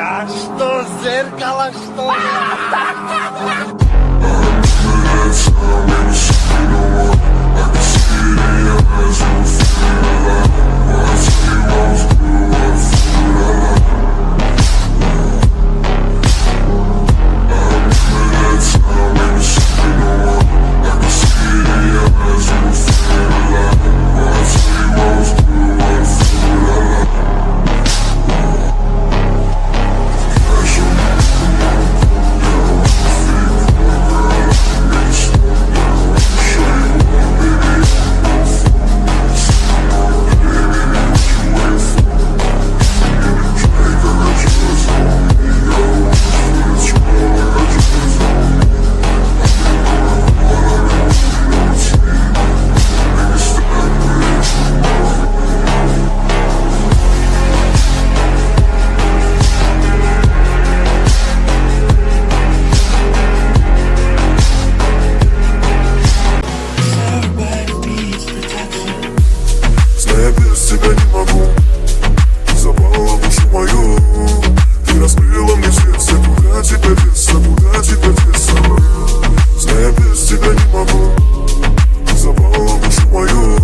Я что, зеркало, что ли? Я без тебя не могу, запала душу мою. Ты раскрыла мне сердце, куда теперь деться, куда теперь деться. Я без тебя не могу, запала душу мою.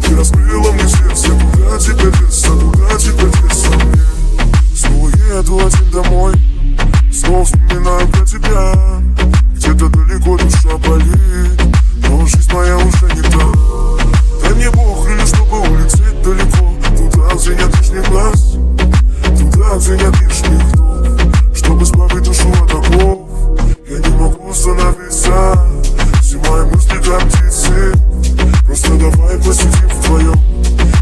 Ты раскрыла мне сердце, куда теперь деться, куда теперь деться мне. Снова еду один домой, снова вспоминаю про тебя. Где-то далеко душа болит, но жизнь моя уже не та. Дай мне Бог крылья, чтобы улететь далеко, туда, где нет лишних глаз, туда, где нет лишних вдох, чтобы избавить душу от оков. Я не могу остановиться, зима и мысли как птицы. Просто давай посидим вдвоем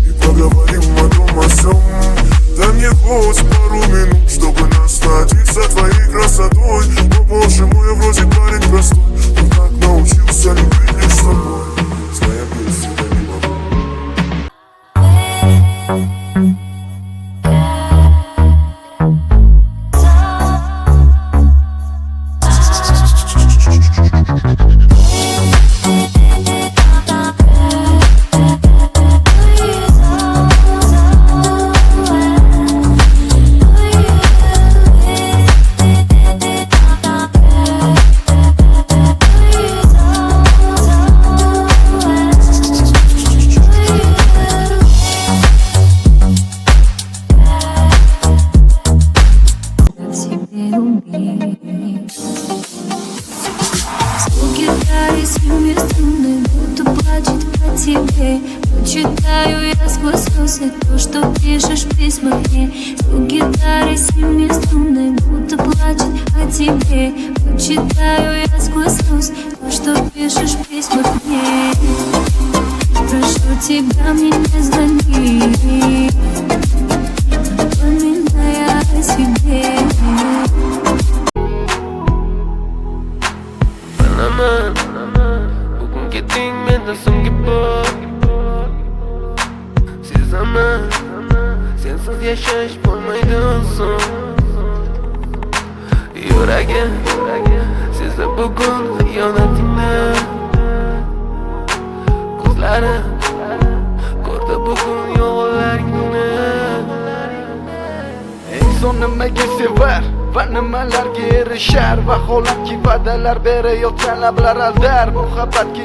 и поговорим о том, о сём. Дай мне хоть пару минут, чтобы насладиться твоей красотой. О боже мой, я вроде парень простой, но так научился любить лишь с тобой. Зная без тебя не могу. Звук гитары своими струнами будто плачет по тебе. Но читаю я сквозь слезы то, что пишешь в письмах мне. Звук гитары своими струнами будто плачет о тебе. Но читаю я сквозь слезы то, что пишешь в письмах мне. Прошу тебя, мне не звони, напоминая о себе. Bugungi teng menda so'nggi bor. Sezaman, sensiz yashash bo'lmaydi oson. Yuragim sezdi bugun xiyonatingni. Ko'zlarim ko'rdi bugun yolg'onlaringni. Inson nimaga sevar va nimalarga erishar, vaholanki va'dalar berayotgan lablar aldar. Muhabbatga